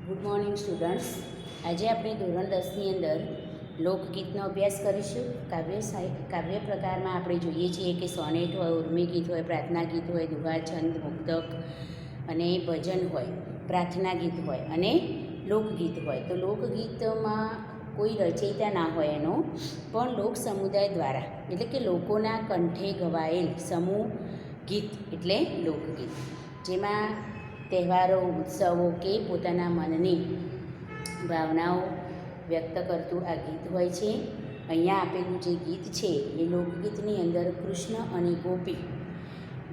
Good morning students. આજે આપણે ધોરણ 10ની અંદર લોકગીતનો અભ્યાસ કરીશું. કાવ્ય પ્રકારમાં આપણે જોઈએ છીએ કે સોનેટ હોય, ઉર્મી ગીત હોય, પ્રાર્થના ગીત હોય, દુહા, છંદ, મુક્તક અને ભજન હોય, પ્રાર્થના ગીત હોય અને લોકગીત હોય. તો લોકગીતમાં કોઈ રચયિતા ના હોય એનો, પણ લોક સમુદાય દ્વારા એટલે કે લોકોના કંઠે ગવાયેલ સમૂહ ગીત એટલે લોકગીત, જેમાં તહેવારો, ઉત્સવો કે પોતાના મનની ભાવનાઓ વ્યક્ત કરતું આ ગીત હોય છે. અહીંયા આપેલું જે ગીત છે એ લોકગીતની અંદર કૃષ્ણ અને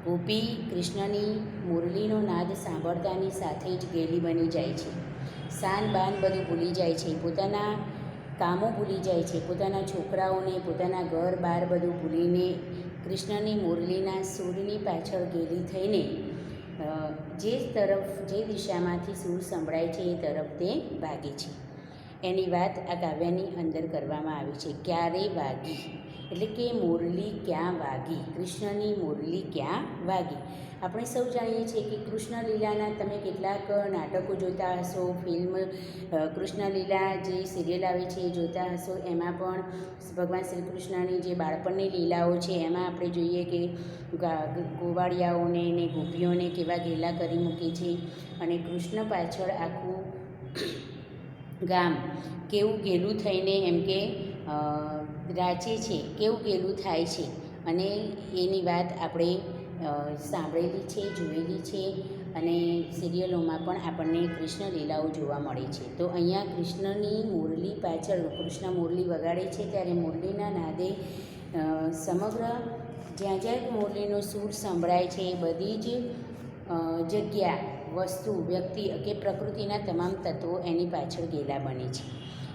ગોપી કૃષ્ણની મુરલીનો નાદ સાંભળતાની સાથે જ ગેલી બની જાય છે. શાન બાન બધું ભૂલી જાય છે, પોતાના કામો ભૂલી જાય છે, પોતાના છોકરાઓને, પોતાના ઘર બાર બધું ભૂલીને કૃષ્ણની મુરલીના સૂરની પાછળ ગેલી થઈને જે દિશામાંથી સૂર સંભળાય છે એ તરફ તે ભાગે છે. એની વાત આ કાવ્યની અંદર કરવામાં આવી છે. ક્યારે વાગી એટલે કે મુરલી ક્યાં વાગી, કૃષ્ણની મુરલી ક્યાં વાગી. આપણે સૌ જાણીએ છીએ કે કૃષ્ણલીલાના તમે કેટલાક નાટકો જોતા હશો, ફિલ્મ કૃષ્ણલીલા જે સિરિયલ આવે છે એ જોતા હશો. એમાં પણ ભગવાન શ્રી કૃષ્ણની જે બાળપણની લીલાઓ છે એમાં આપણે જોઈએ કે ગોવાળિયાઓને ને ગોપીઓને કેવા ગેલા કરી મૂકે છે અને કૃષ્ણ પાછળ આખું ગામ કેવું ગેલું થઈને એમ કે રાચે છે, કેવું ગેલું થાય છે અને એની વાત આપણે સાંભળેલી છે, જોયેલી છે અને સિરિયલોમાં પણ આપણને કૃષ્ણ લીલાઓ જોવા મળે છે. તો અહીંયા કૃષ્ણની મુરલી પાછળ કૃષ્ણ મુરલી વગાડે છે ત્યારે મુરલીના નાદે સમગ્ર જ્યાં જ્યાં મુરલીનો સૂર સંભળાય છે એ બધી જ જગ્યા, વસ્તુ, વ્યક્તિ કે પ્રકૃતિના તમામ તત્વો એની પાછળ ગેલા બને છે.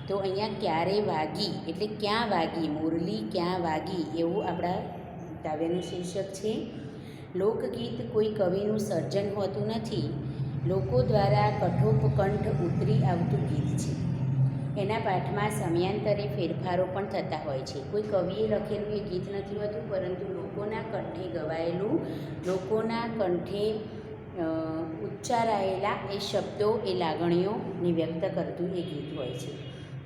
તો અહીંયા ક્યારે વાગી એટલે ક્યાં વાગી, મુરલી ક્યાં વાગી એવું આપણા કાવ્યનું શીર્ષક છે. લોકગીત કોઈ કવિનું સર્જન હોતું નથી, લોકો દ્વારા કઠોપકંઠ ઉતરી આવતું ગીત છે. એના પાઠમાં સમયાંતરે ફેરફારો પણ થતા હોય છે. કોઈ કવિએ લખેલું એ ગીત નથી હોતું, પરંતુ લોકોના કંઠે ગવાયેલું, લોકોના કંઠે ઉચ્ચારાયેલા એ શબ્દો, એ લાગણીઓને વ્યક્ત કરતું એ ગીત હોય છે.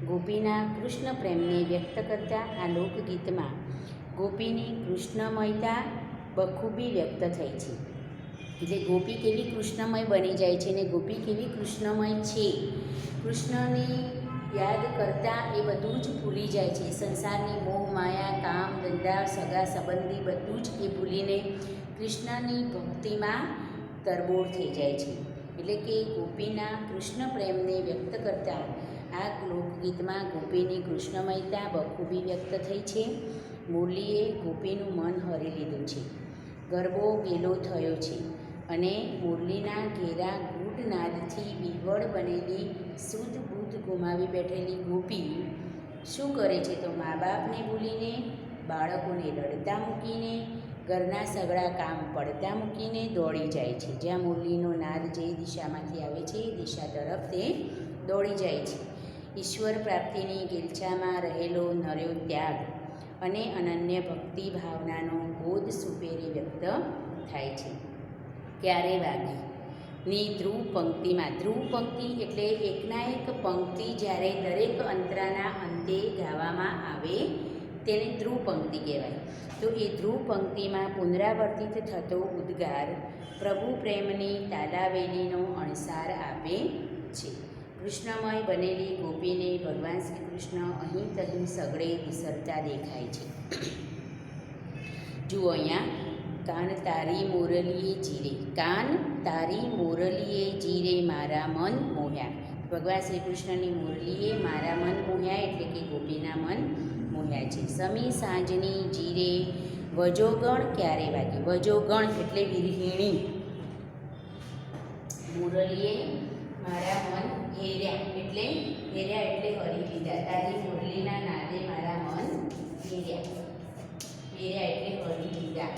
ગોપીના કૃષ્ણ પ્રેમને વ્યક્ત કરતા આ લોકગીતમાં ગોપીની કૃષ્ણમયતા બખૂબી વ્યક્ત થઈ છે. એટલે ગોપી કેવી કૃષ્ણમય બની જાય છે ને ગોપી કેવી કૃષ્ણમય છે, કૃષ્ણને યાદ કરતાં એ બધું જ ભૂલી જાય છે. સંસારની મોહ, માયા, કામ, ધંધા, સગા સંબંધી બધું જ એ ભૂલીને કૃષ્ણની ભક્તિમાં તરબોળ થઈ જાય છે. એટલે કે ગોપીના કૃષ્ણ પ્રેમને વ્યક્ત કરતાં આ લોકગીતમાં ગોપીની કૃષ્ણમયતા બખૂબી વ્યક્ત થઈ છે. મુરલીએ ગોપીનું મન હરી લીધું છે, ગરબો ગેલો થયો છે અને મુરલીના ઘેરા ગૂઢ નાદથી વિહવળ બનેલી શુદ્ધ બુદ્ધ ગુમાવી બેઠેલી ગોપી શું કરે છે તો મા બાપને ભૂલીને, બાળકોને રડતા મૂકીને, ઘરના સગળા કામ પડતા મૂકીને દોડી જાય છે. જ્યાં મુરલીનો નાદ જે દિશામાંથી આવે છે એ દિશા તરફ તે દોડી જાય છે. ઈશ્વર પ્રાપ્તિની ગિલછામાં રહેલો નર્યો ત્યાગ અને અનન્ય ભક્તિ ભાવનાનો બોધ સુપેરે વ્યક્ત થાય છે. ક્યારે વાગી ની ધ્રુવ પંક્તિમાં, ધ્રુવ પંક્તિ એટલે એકના એક પંક્તિ જ્યારે દરેક અંતરાના અંતે ગાવામાં આવે તેને ધ્રુવ પંક્તિ કહેવાય. તો એ ધ્રુવ પંક્તિમાં પુનરાવર્તિત થતો ઉદ્ગાર પ્રભુ પ્રેમની તાલાવેલીનો અણસાર આપે છે. કૃષ્ણમય બનેલી ગોપીને ભગવાન શ્રી કૃષ્ણ અહીં તહીં સગળે વિસરતા દેખાય છે. જુઓ અહીંયા, કાન તારી મોરલીએ જીરે, કાન તારી મોરલીએ જીરે મારા મન મોહ્યા. ભગવાન શ્રી કૃષ્ણની મુરલીએ મારા મન મોહ્યા એટલે કે ગોપીના મન મોહ્યા છે. સમી સાંજની જીરે વજોગણ ક્યારે વાગી, વજોગણ એટલે વિરહિણી. મુરલીએ મારા મન ઘેર્યા એટલે હરી લીધા. તારી મુરલીના નાદે મારા મન ઘેર્યા એટલે હરી લીધા.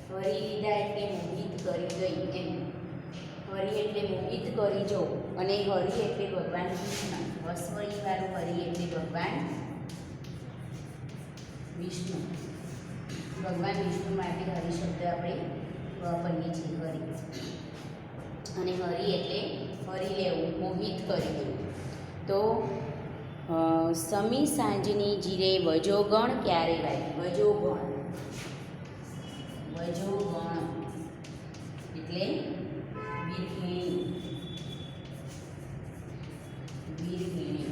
હરી લીધા એટલે મોહિત કરી ગઈ એમ. હરી એટલે મોહિત કરી જો અને હરી એટલે ભગવાન કૃષ્ણ. હસવઈ વાળું હરી એટલે ભગવાન વિષ્ણુ. ભગવાન વિષ્ણુ માટે હરિ શબ્દ આપણે વાપરીએ છીએ, હરિ. અને હરિ એટલે હરી લેવું, મોહિત કરી દેવું. તો સમી સાંજની જીરે વજોગણ ક્યારે વાગે? વજોગણ, વજોગણ એટલે વીરઘેણી, વીરઘેણી,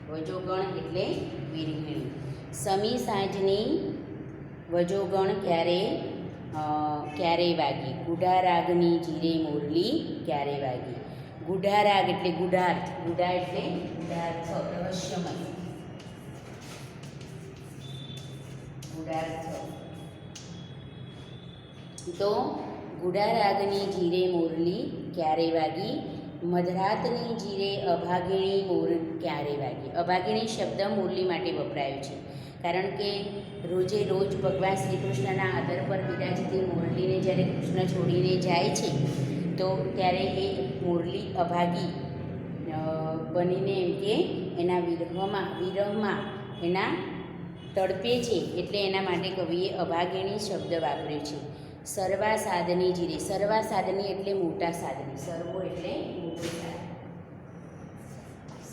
વજોગણ એટલે વીરઘેણી. સમી સાંજની વજોગણ ક્યારે વાગી? ગુઢારાગની જીરે મોરલી ક્યારે વાગી? ગુઢારાગ એટલે ગુઢાર્થ, ગુઢા એટલે ગુઢાર્થ, રહસ્યમય, ગુઢાર્થ. તો ગુઢારાગની જીરે મોરલી ક્યારે વાગી? મધરાતની જીરે અભાગિણી મોર ક્યારે વાગી? અભાગિણી શબ્દ મોરલી માટે વપરાયો છે, કારણ કે રોજે રોજ ભગવાન શ્રી કૃષ્ણના આદર પર બિરાજતી મોરલીને જ્યારે કૃષ્ણ છોડીને જાય છે તો ત્યારે એ મોરલી અભાગી બનીને એમ કે એના વિરહમાં એના તડપે છે, એટલે એના માટે કવિએ અભાગિણી શબ્દ વાપર્યો છે. સર્વા સાધની જીરે, સર્વા સાધની એટલે મોટા સાધની, સર્વો એટલે મોટું સાધન,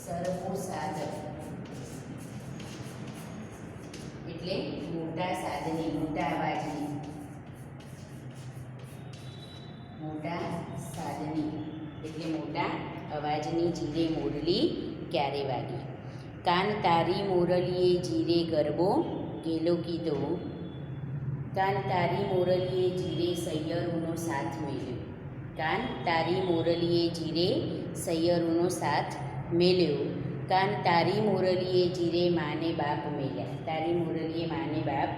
સર્વો સાધન એટલે મોટા સાધની, મોટા અવાજની, મોટા સાધની એટલે મોટા અવાજની જીરે મોરલી ક્યારે વાગી? કાન તારી મોરલીએ જીરે ગરબો ગેલો કીધો, કાન તારી મોરલીએ જીરે સૈયરોનો સાથ મેલ્યો, કાન તારી મોરલીએ જીરે સૈયરોનો સાથ મેલ્યો, કાન તારી મોરલીએ જીરે માને બાપ મેલ્યા, તારી મોરલીએ માને બાપ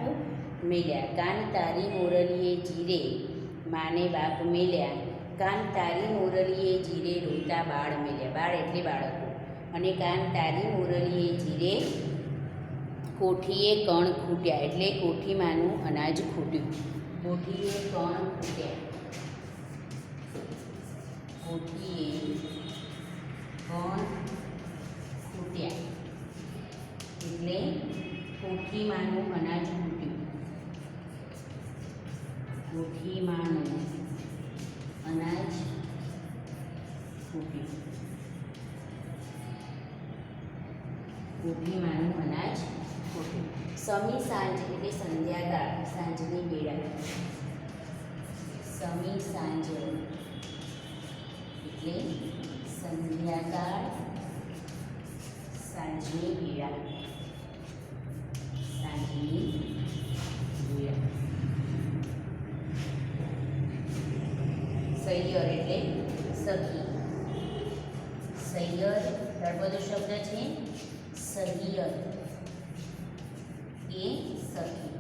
મેલ્યા, કાન તારી મોરલીએ જીરે માને બાપ મેલ્યા, કાન તારી મોરલીએ જીરે રોતા બાળ મેલ્યા, બાળ એટલે બાળકો, અને કાન તારી મોરલીએ જીરે કોઠીએ કણ ખૂટ્યા એટલે કોઠીમાંનું અનાજ ખૂટ્યું, કોઠીએ કણ ખૂટ્યા, કોઠીએ કણ ખૂટ્યા એટલે કોઠીમાંનું અનાજ ખૂટ્યું, કોઠીમાંનું અનાજ ખૂટ્યું, કોઠીમાંનું અનાજ ખૂટ્યું. સમી સાંજ એટલે સંધ્યાકાળ, સાંજની વેળા, સમી સાંજ એટલે સંધ્યાકાળ, સાંજની વેળા, સાંજની વેળા. સૈયર એટલે સખી, સૈયર તળપદો શબ્દ છે, સહિયર એ સખી,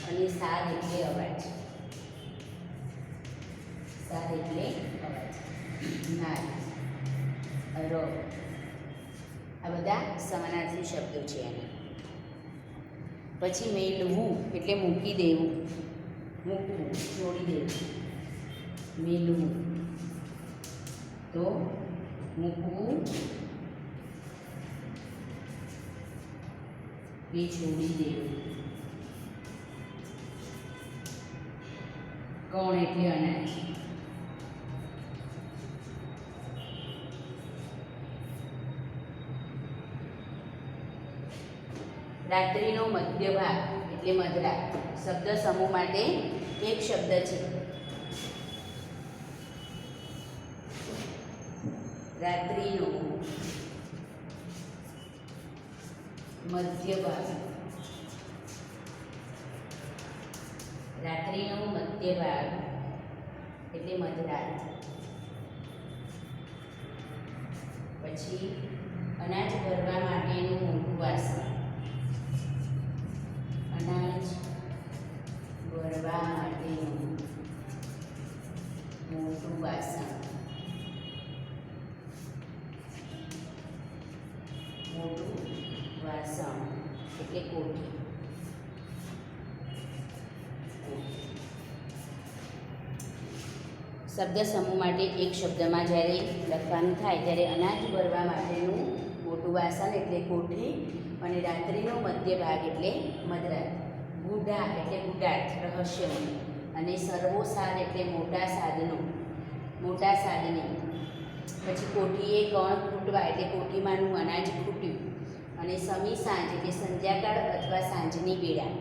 અને સાદ એટલે અવાજ, સાદ એટલે અવાજ, નાદ, ર, આ બધા સમાનાર્થી શબ્દો છે આના. પછી મેલવું એટલે મૂકી દેવું, મૂકવું, છોડી દેવું, મેલવું તો મૂકવું કે છોડી દેવું. કણ એટલે અનાજ, રાત્રિનો મધ્ય ભાગ એટલે મધરાત, શબ્દ સમૂહ માટે એક શબ્દ છે. રાત્રિનો મધ્ય ભાગ, રાત્રિનો મધ્ય ભાગ એટલે મધરાત. પછી અનાજ ભરવા માટેનું મોટું વાસણ, અનાજ ભરવા માટેનું મોટું વાસણ, મોટું વાસણ એટલે કોઠી. શબ્દ સમૂહ માટે એક શબ્દમાં જ્યારે લખવાનું થાય ત્યારે અનાજ ભરવા માટેનું મોટું વાસણ એટલે કોઠી, અને રાત્રિનો મધ્ય ભાગ એટલે મધરાત, ગુઢા એટલે ગુઢાર્થ, રહસ્યમય, અને સર્વો સાદ એટલે મોટા સાદનો, મોટા સાદને. પછી કોઠીએ કણ ખૂટવા એટલે કોઠીમાંનું અનાજ ખૂટ્યું. અને સમી સાંજ એટલે સંધ્યાકાળ અથવા સાંજની વેળા.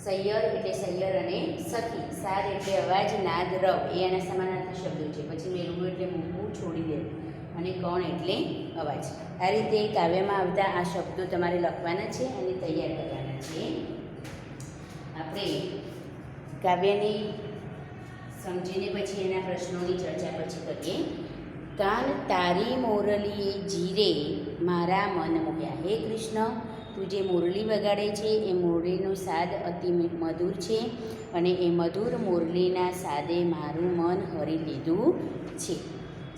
સૈયર એટલે સૈયર અને સખી. સાદ એટલે અવાજ, નાદ, રવ એ એના સમાનાર્થી શબ્દો છે. પછી મેળવું એટલે મૂકવું, છોડી દેવું. અને કણ એટલે અવાજ. આ રીતે કાવ્યમાં આવતા આ શબ્દો તમારે લખવાના છે અને તૈયાર કરવાના છે. આપણે કાવ્યને સમજીને પછી એના પ્રશ્નોની ચર્ચા પછી કરીએ. કાન તારી મોરલીએ જીરે મારા મન મોહ્યા. હે કૃષ્ણ, તું જે મોરલી વગાડે છે એ મોરલીનો સાદ અતિ મધુર છે અને એ મધુર મોરલીના સાદે મારું મન હરી લીધું છે.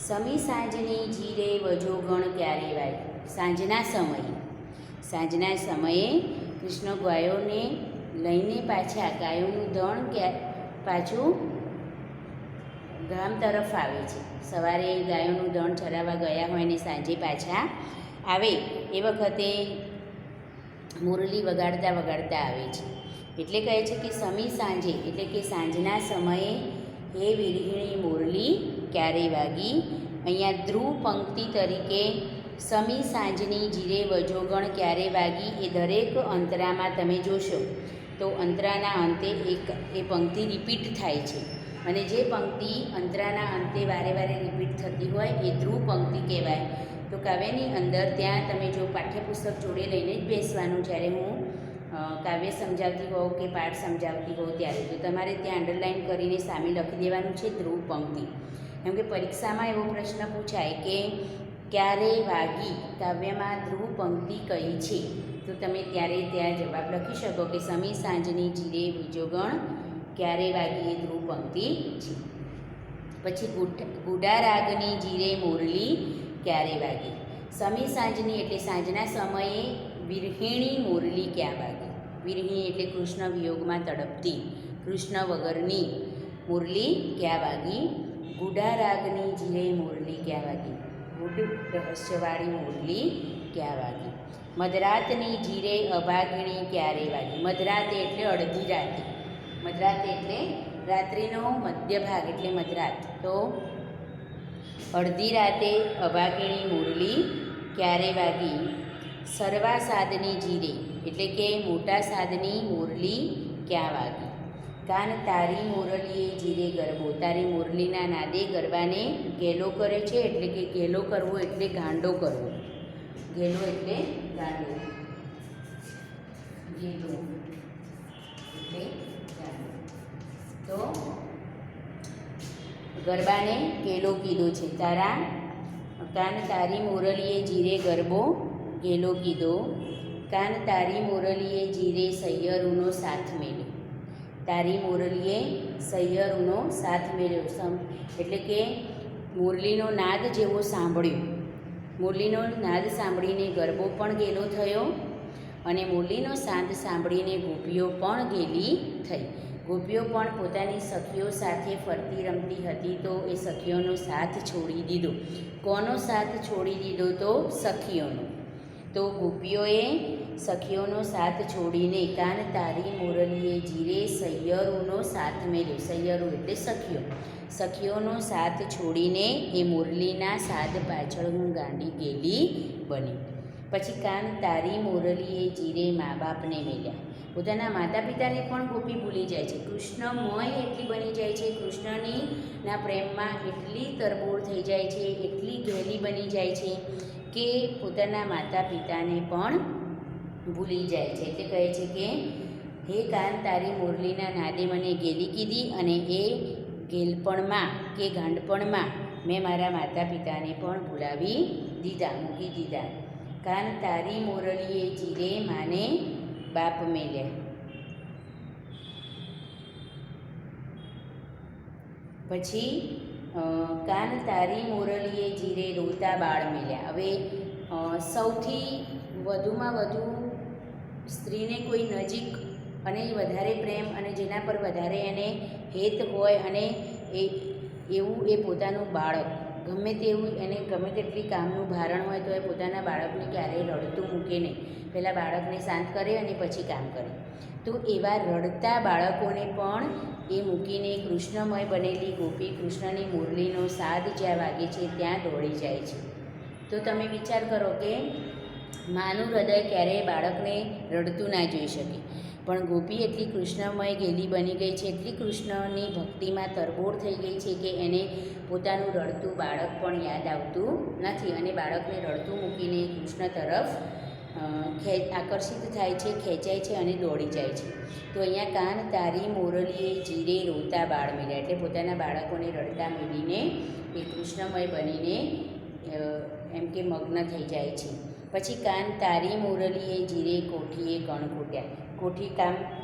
સમી સાંજની જીરે વજોગણ ક્યારે વાય. સાંજના સમયે કૃષ્ણ ગાયોને લઈને પાછા ગાયોનું દણ પાછું ગામ તરફ આવે છે. સવારે ગાયોનું દણ ચરાવવા ગયા હોય ને સાંજે પાછા આવે એ વખતે મુરલી વગાડતા વગાડતા આવે છે. એટલે કહે છે કે સમી સાંજે એટલે કે સાંજના સમયે હે વિરહિણી મુરલી ક્યારે વાગી. અહીંયા ધ્રુવ પંક્તિ તરીકે સમી સાંજની જીરે વજોગણ ક્યારે વાગી એ દરેક અંતરામાં તમે જોશો તો અંતરાના અંતે એ પંક્તિ રિપીટ થાય છે. અને જે પંક્તિ અંતરાના અંતે વારે વારે રિપીટ થતી હોય એ ધ્રુવ પંક્તિ કહેવાય. તો કાવ્યની અંદર ત્યાં તમે જો પાઠ્યપુસ્તક જોડે લઈને જ બેસવાનું જ્યારે હું કાવ્ય સમજાવતી હોઉં કે પાઠ સમજાવતી હોઉં ત્યારે તો તમારે ત્યાં અંડરલાઇન કરીને સામે લખી દેવાનું છે ધ્રુવ પંક્તિ. કેમ કે પરીક્ષામાં એવો પ્રશ્ન પૂછાય કે ક્યારે વાગી કાવ્યમાં ધ્રુવ પંક્તિ કઈ છે, તો તમે ત્યારે ત્યાં જવાબ લખી શકો કે સમી સાંજની જીરે વિજોગણ ક્યારે વાગી એ ધ્રુવ પંક્તિ છે. પછી ગુડા રાગની જીરે મોરલી ક્યારે વાગી. સમી સાંજની એટલે સાંજના સમયે વિરહિણી મોરલી ક્યાં વાગી. વિરહિણી એટલે કૃષ્ણ વિયોગમાં તડપતી, કૃષ્ણ વગરની મોરલી ક્યાં વાગી. ગુડા રાગની જીરે મોરલી ક્યાં વાગી. ગુડ રહસ્યવાળી મોરલી ક્યાં વાગી. મધરાતની જીરે અભાગીણી ક્યારે વાગી. મધરાતે એટલે અડધી રાતે, મધરાત એટલે રાત્રિનો મધ્ય ભાગ એટલે મધરાત. તો અડધી રાતે અભાગીણી મુરલી ક્યારે વાગી. સર્વા સાદની જીરે એટલે કે મોટા સાદની મુરલી ક્યાં વાગી. કાન તારી મોરલીએ જીરે ગરબો. તારી મુરલીના નાદે ગરબાને ગેલો કરે છે એટલે કે ગેલો કરવો એટલે ગાંડો કરવો. ગેલો એટલે ગાંડો, ગેલો એટલે તો ગરબાને કેલો કીધો છે. કાન તારી મોરલીએ જીરે ગરબો ગેલો કીધો. કાન તારી મોરલીએ જીરે સૈયરુનો સાથ મેલ્યો. તારી મોરલીએ સૈયરુનો સાથ મેળ્યો એટલે કે મુરલીનો નાદ જેવો સાંભળ્યો. મુરલીનો નાદ સાંભળીને ગરબો પણ ગેલો થયો અને મુરલીનો સાદ સાંભળીને ગોપીઓ પણ ગેલી થઈ. ગોપીઓ પણ પોતાની સખીઓ સાથે ફરતી રમતી હતી તો એ સખીઓનો સાથ છોડી દીધો. કોનો સાથ છોડી દીધો? તો સખીઓનો. તો ગોપીઓએ સખીઓનો સાથ છોડીને કાન તારી મોરલીએ જીરે સૈયરુનો સાથ મેળ્યો. સૈયરુ એટલે સખીઓ. સખીઓનો સાથ છોડીને એ મુરલીના સાદ પાછળ હું ગાંડી ગેલી બની. પછી કાન તારી મોરલીએ જીરે મા બાપને મેલ્યા. પોતાના માતા પિતાને પણ ગોપી ભૂલી જાય છે. કૃષ્ણમય એટલી બની જાય છે, કૃષ્ણના પ્રેમમાં એટલી તરબોળ થઈ જાય છે, એટલી ઘેલી બની જાય છે કે પોતાના માતા પિતાને પણ ભૂલી જાય છે. એટલે કહે છે કે હે કાન તારી મુરલીના નાદે મને ગેલી કીધી અને એ ગેલપણમાં કે ગાંડપણમાં મેં મારા માતા પિતાને પણ ભૂલાવી દીધા, મૂકી દીધા. કાન તારી મોરલીએ જીરે માને બાપ મેલ્યા. પછી કાન તારી મોરલીએ જીરે રોતા બાળ મેલ્યા. હવે સૌથી વધુમાં વધુ સ્ત્રીને કોઈ નજીક અને વધારે પ્રેમ અને જેના પર વધારે એને હેત હોય અને એવું એ પોતાનું બાળક ગમે તેવું એને ગમે તેટલી કામનું ભારણ હોય તો એ પોતાના બાળકને ક્યારેય રડતું મૂકે નહીં. પહેલાં બાળકને શાંત કરે અને પછી કામ કરે. તો એવા રડતા બાળકોને પણ એ મૂકીને કૃષ્ણમય બનેલી ગોપી કૃષ્ણની મુરલીનો સાદ જ્યાં વાગે છે ત્યાં દોડી જાય છે. તો તમે વિચાર કરો કે માનું હૃદય ક્યારેય બાળકને રડતું ના જોઈ શકે, પણ ગોપી એટલી કૃષ્ણમય ગેલી બની ગઈ છે, એટલી કૃષ્ણની ભક્તિમાં તરબોળ થઈ ગઈ છે કે એને પોતાનું રડતું બાળક પણ યાદ આવતું નથી અને બાળકને રડતું મૂકીને કૃષ્ણ તરફ આકર્ષિત થાય છે, ખેંચાય છે અને દોડી જાય છે. તો અહીંયા કાન તારી મોરલીએ જીરે રોતા બાળ મેળ્યા, એટલે પોતાના બાળકોને રડતા મેળીને એ કૃષ્ણમય બનીને એમ કે મગ્ન થઈ જાય છે. પછી કાન તારી મોરલીએ જીરે કોઠીએ કણ ખૂટ્યા, કોઠી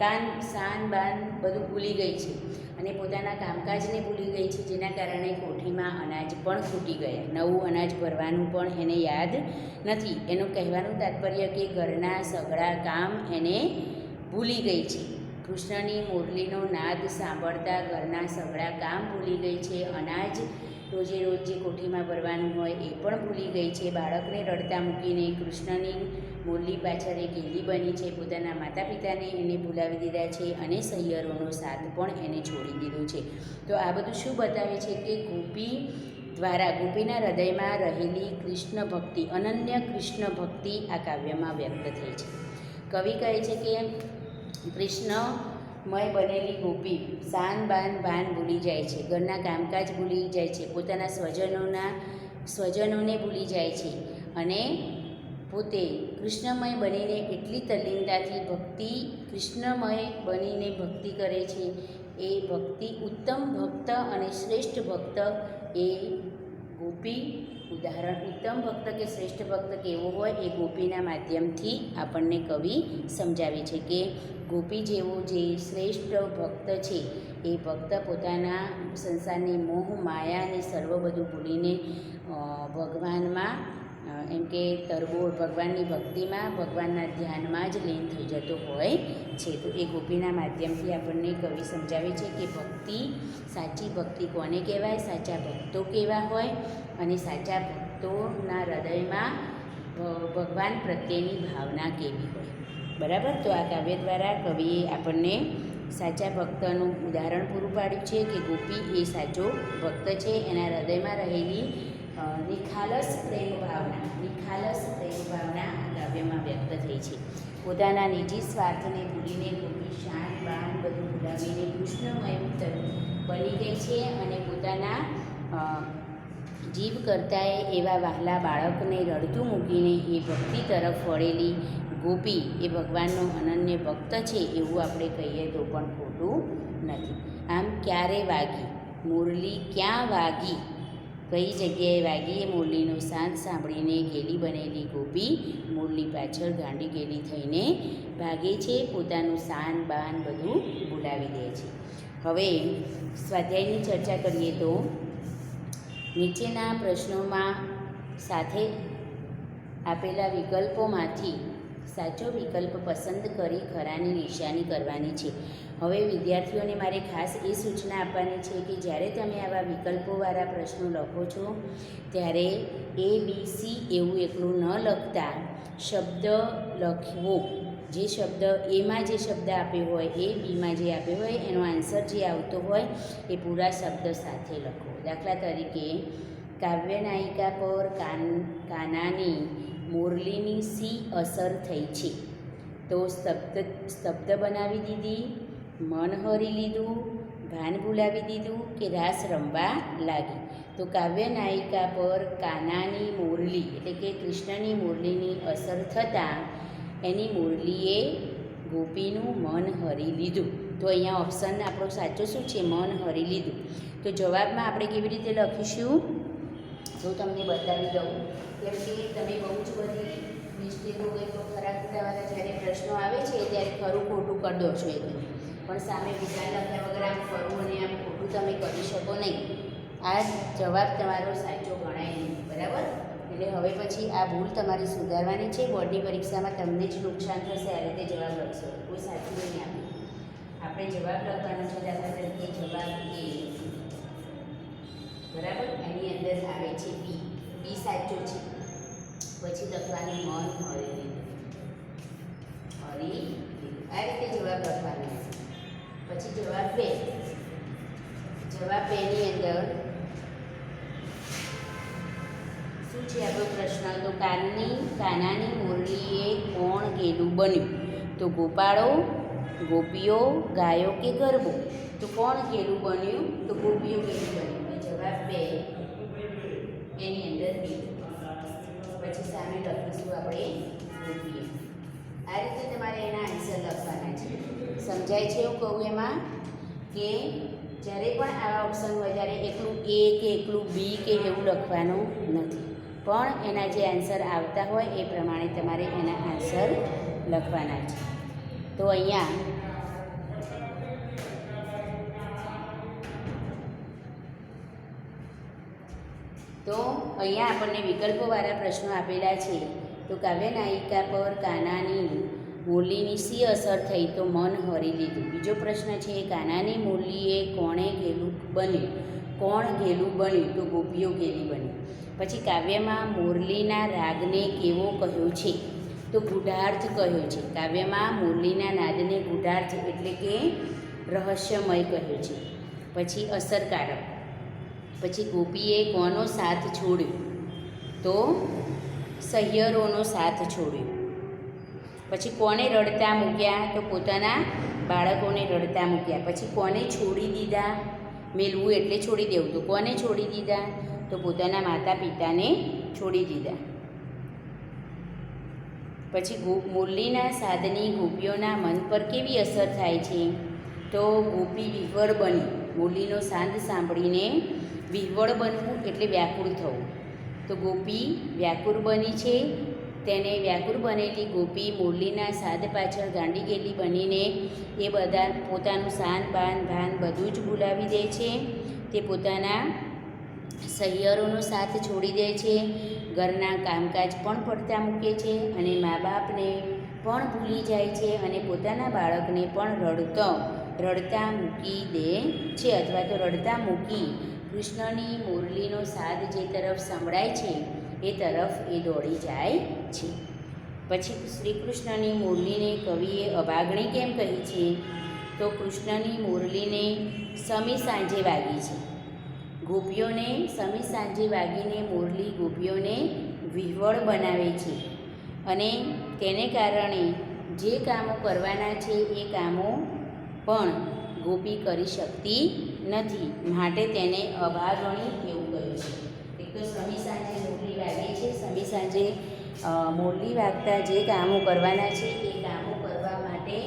કાન સાન બાન બધું ભૂલી ગઈ છે અને પોતાના કામકાજને ભૂલી ગઈ છે, જેના કારણે કોઠીમાં અનાજ પણ ખૂટી ગયા, નવું અનાજ ભરવાનું પણ એને યાદ નથી. એનું કહેવાનું તાત્પર્ય કે ઘરના સઘળા કામ એને ભૂલી ગઈ છે. કૃષ્ણની મુરલીનો નાદ સાંભળતા ઘરના સઘળા કામ ભૂલી ગઈ છે, અનાજ રોજે રોજ જે કોઠીમાં ભરવાનું હોય એ પણ ભૂલી ગઈ છે. બાળકને રડતા મૂકીને કૃષ્ણની મુરલી પાછળ એ ગેલી બની છે, પોતાના માતા પિતાને એને ભૂલાવી દીધા છે અને સહિયરોનો સાથ પણ એને છોડી દીધો છે. તો આ બધું શું બતાવે છે કે ગોપી દ્વારા ગોપીના હૃદયમાં રહેલી કૃષ્ણ ભક્તિ, અનન્ય કૃષ્ણ ભક્તિ આ કાવ્યમાં વ્યક્ત થઈ છે. કવિ કહે છે કે કૃષ્ણમય બનેલી ગોપી સાન બાન ભાન ભૂલી જાય છે, ઘરના કામકાજ ભૂલી જાય છે, પોતાના સ્વજનોને ભૂલી જાય છે અને પોતે કૃષ્ણમય બનીને એટલી તલ્લીનતાથી ભક્તિ કૃષ્ણમય બનીને ભક્તિ કરે છે. એ ભક્તિ ઉત્તમ ભક્ત અને શ્રેષ્ઠ ભક્ત એ ગોપી ઉદાહરણ, ઉત્તમ ભક્ત કે શ્રેષ્ઠ ભક્ત કેવો હોય એ ગોપીના માધ્યમથી આપણને કવિ સમજાવે છે કે ગોપી જેવો જે શ્રેષ્ઠ ભક્ત છે એ ભક્ત પોતાના સંસારની મોહ માયાને સર્વ બધું ભૂલીને ભગવાનમાં એમ કે તરબોળ ભગવાનની ભક્તિમાં, ભગવાનના ધ્યાનમાં જ લીન થઈ જતો હોય છે. તો એ ગોપીના માધ્યમથી આપણને કવિ સમજાવે છે કે ભક્તિ, સાચી ભક્તિ કોને કહેવાય, સાચા ભક્તો કેવા હોય અને સાચા ભક્તોના હૃદયમાં ભગવાન પ્રત્યેની ભાવના કેવી હોય. બરાબર. તો આ કાવ્ય દ્વારા કવિએ આપણને સાચા ભક્તનું ઉદાહરણ પૂરું પાડ્યું છે કે ગોપી એ સાચો ભક્ત છે, એના હૃદયમાં રહેલી નિખાલસ પ્રેમ ભાવના આ કાવ્યમાં વ્યક્ત થઈ છે. પોતાના નિજી સ્વાર્થને ભૂલીને ગોપી શાન બાન બધું ભૂલાવીને કૃષ્ણમય બની ગઈ છે અને પોતાના જીવ કરતાંય એવા વહાલા બાળકને રડતું મૂકીને એ ભક્તિ તરફ વળેલી ગોપી એ ભગવાનનો અનન્ય ભક્ત છે એવું આપણે કહીએ તો પણ ખોટું નથી. આમ ક્યારે વાગી મુરલી, ક્યાં વાગી, કઈ જગ્યાએ વાગી એ મુરલીનો સાદ સાંભળીને ગેલી બનેલી ગોપી મુરલી પાછળ ગાંડી ગેલી થઈને ભાગે છે, પોતાનું સાન બાન બધું ભૂલાવી દે છે. હવે સ્વાધ્યાયની ચર્ચા કરીએ તો નીચેના પ્રશ્નોમાં સાથે આપેલા વિકલ્પોમાંથી સાચો વિકલ્પ પસંદ કરી ખરાની નિશાની કરવાની છે. હવે વિદ્યાર્થીઓને મારે ખાસ એ સૂચના આપવાની છે કે જ્યારે તમે આવા વિકલ્પોવાળા પ્રશ્નો લખો છો ત્યારે એ બી સી એવું એકલું ન લખતા શબ્દ લખવો, જે શબ્દ એમાં જે શબ્દ આપ્યો હોય એ બીમાં જે આપ્યો હોય એનો આન્સર જે આવતો હોય એ પૂરા શબ્દ સાથે લખો. દાખલા તરીકે કાવ્ય નાયિકા પર કાનાની મુરલીની સી અસર થઈ છે, તો સ્તબ્ધ બનાવી દીધી, મન હરી લીધું, ભાન ભૂલાવી દીધું કે રાસ રમવા લાગી. તો કાવ્ય નાયિકા પર કાનાની મુરલી એટલે કે કૃષ્ણની મુરલીની અસર થતાં એની મુરલીએ ગોપીનું મન હરી લીધું. તો અહીંયા ઓપ્શન આપણો સાચો શું છે? મન હરી લીધું. તો જવાબમાં આપણે કેવી રીતે લખીશું તો તમને બતાવી દઉં, કેમ કે તમે બહુ જ બધી મિસ્ટેકો કંઈ તો ખરા ખોટાવાળા જ્યારે પ્રશ્નો આવે છે ત્યારે ખરું ખોટું કરી દો છો એટલે, પણ સામે વિચાર લખ્યા વગર આમ ખરું અને આમ ખોટું તમે કરી શકો નહીં. આ જવાબ તમારો સાચો ગણાય નહીં. બરાબર. એટલે હવે પછી આ ભૂલ તમારી સુધારવાની છે. બોર્ડની પરીક્ષામાં તમને જ નુકસાન થશે આ રીતે જવાબ લખશો, કોઈ સાચું નહીં આપે. આપણે જવાબ લખવાનો છે. દાખલા તરીકે જવાબ એ, બરાબર, એની અંદર આવે છે બી, બી સાચો છે. પછી લખવાનું મન હરી લીધું, આ રીતે જવાબ જવાબ લખવાનો છે. પછી જવાબ 2. જવાબ 2 ની અંદર શું છે આપણો પ્રશ્ન? તો કાનાની મુરલીએ કોણ ગેલું બન્યું? તો ગોપાળો, ગોપીઓ, ગાયો કે ગરબો? તો કોણ ગેલું બન્યું? તો ગોપીઓ ગેલું બન્યું. તો જવાબ 2 એની અંદર બી. પછી સામે લખીશું આપણે ગોપીઓ. આ રીતે તમારે એના આન્સર લખવાના છે. સમજાય છે એવું કહું એમાં કે જ્યારે પણ આવા ઓપ્શન હોય ત્યારે એકલું એ કે એકલું બી કે એવું લખવાનું નથી, પણ એના જે આન્સર આવતા હોય એ પ્રમાણે તમારે એના આન્સર લખવાના છે. તો અહીંયા આપણને વિકલ્પોવાળા પ્રશ્નો આપેલા છે. તો કાવ્ય નાયિકા પર કાનાની મુરલીની શી અસર થઈ? તો મન હરી લીધું. બીજો પ્રશ્ન છે, કાનાની મુરલીએ કોણે ગેલું બન્યું? કોણ ગેલું બન્યું? તો ગોપીઓ ગેલી બની. પછી કાવ્યમાં મુરલીના રાગને કેવો કહ્યો છે? તો ગુઢાર્થ કહ્યો છે. કાવ્યમાં મુરલીના નાદને ગુઢાર્થ એટલે કે રહસ્યમય કહ્યો છે. પછી અસરકારક. પછી ગોપીએ કોનો સાથ છોડ્યો? તો સહિયરોનો સાથ છોડ્યો. પછી કોને રડતા મૂક્યા? તો પોતાના બાળકોને રડતા મૂક્યા. પછી કોને છોડી દીધા? મેલવું એટલે છોડી દેવું. તો કોને છોડી દીધા? તો પોતાના માતા પિતાને છોડી દીધા. પછી મુરલીના સાદની ગોપીઓના મન પર કેવી અસર થાય છે? તો ગોપી વિહ્વળ બની. મુરલીનો સાદ સાંભળીને વિહ્વળ બનવું એટલે વ્યાકુળ થવું. તો ગોપી વ્યાકુળ બની છે. તેને વ્યાકુળ બનેલી ગોપી મુરલીના સાદ પાછળ ગાંડી ગયેલી બનીને એ બધા પોતાનું સાન બાન ભાન બધું જ ભૂલાવી દે છે. તે પોતાના સહિયરોનો સાથ છોડી દે છે. ઘરના કામકાજ પણ પડતા મૂકે છે અને મા બાપને પણ ભૂલી જાય છે અને પોતાના બાળકને પણ રડતા મૂકી દે છે, અથવા તો રડતા મૂકી કૃષ્ણની મુરલીનો સાદ જે તરફ સંભળાય છે એ તરફ એ દોડી જાય છે. પછી શ્રી કૃષ્ણની મુરલીને કવિએ અભાગણી કેમ કહી છે? તો કૃષ્ણની મુરલીને સમી સાંજે વાગી છે. ગોપીઓને સમી સાંજે વાગીને મુરલી ગોપીઓને વિહ્વળ બનાવે છે અને તેને કારણે જે કામો કરવાના છે એ કામો પણ ગોપી કરી શકતી નથી, માટે તેને અભાગણી એવું કહ્યું છે. એક તો સમી સાંજે મુરલી વાગે છે. સમી સાંજે મુરલી વાગતા જે કામો કરવાના છે એ કામો કરવા માટે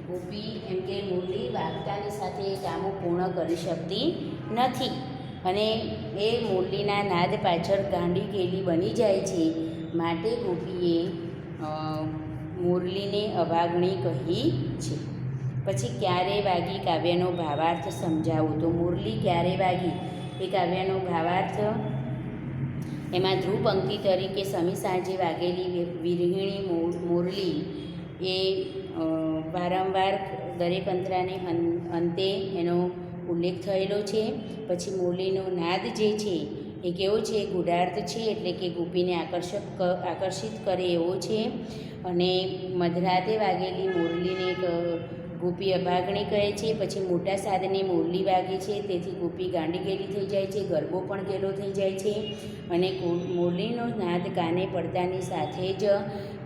ગોપી એમ કે મુરલી વાગતાની સાથે એ કામો પૂર્ણ કરી શકતી નથી અને એ મુરલીના નાદ પાછળ ગાંડી ગેલી બની જાય છે, માટે ગોપીએ મુરલીને અભાગણી કહી છે. પછી ક્યારે વાગી કાવ્યનો ભાવાર્થ સમજાવો. તો મુરલી ક્યારે વાગી એ કાવ્યનો ભાવાર્થ એમાં ધ્રુવ પંક્તિ તરીકે સમી સાંજે વાગેલી વિરહિણી મુરલી એ વારંવાર દરેક અંતરાને અંતે એનો ઉલ્લેખ થયેલો છે. પછી મુરલીનો નાદ જે છે એ કેવો છે? ગુઢાર્થ છે, એટલે કે ગોપીને આકર્ષિત કરે એવો છે. અને મધરાતે વાગેલી મુરલીને ગોપી અભાગણી કહે છે. પછી મોટા સાદની મુરલી વાગે છે, તેથી ગોપી ગાંડી ગેલી થઈ જાય છે, ગરબો પણ ગેલો થઈ જાય છે. અને મુરલીનો નાદ કાને પડતાની સાથે જ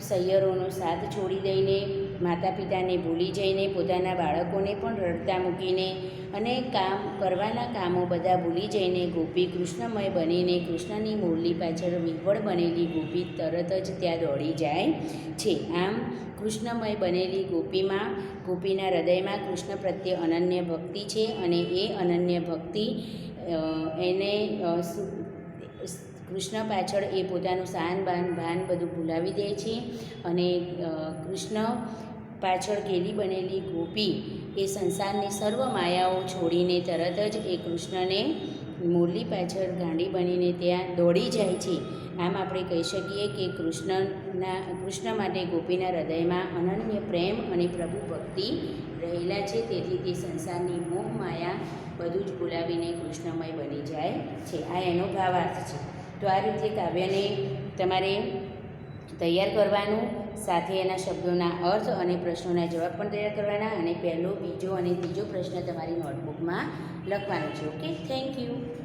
સૈયરોનો સાથ છોડી દઈને, માતા પિતાને ભૂલી જઈને, પોતાના બાળકોને પણ રડતા મૂકીને અને કરવાના કામો બધા ભૂલી જઈને ગોપી કૃષ્ણમય બનીને કૃષ્ણની મુરલી પાછળ વિહ્વળ બનેલી ગોપી તરત જ ત્યાં દોડી જાય છે. આમ કૃષ્ણમય બનેલી ગોપીના હૃદયમાં કૃષ્ણ પ્રત્યે અનન્ય ભક્તિ છે અને એ અનન્ય ભક્તિ એને કૃષ્ણ પાછળ એ પોતાનું સાન બાન ભાન બધું ભૂલાવી દે છે અને કૃષ્ણ પાછળ ગેલી બનેલી ગોપી એ સંસારની સર્વ માયાઓ છોડીને તરત જ એ કૃષ્ણને મુરલી પાછળ ગાંડી બનીને ત્યાં દોડી જાય છે. આમ આપણે કહી શકીએ કે કૃષ્ણ માટે ગોપીના હૃદયમાં અનન્ય પ્રેમ અને પ્રભુ ભક્તિ રહેલા છે, તેથી તે સંસારની મોહ માયા બધું જ ભૂલાવીને કૃષ્ણમય બની જાય છે. આ એનો ભાવાર્થ છે. તો આ રીતે કાવ્યને તમારે તૈયાર કરવાનું સાથે એના શબ્દોના અર્થ અને પ્રશ્નોના જવાબ પણ તૈયાર કરવાના અને પહેલો બીજો અને ત્રીજો પ્રશ્ન તમારી નોટબુકમાં લખવાનો છે. Okay, thank you.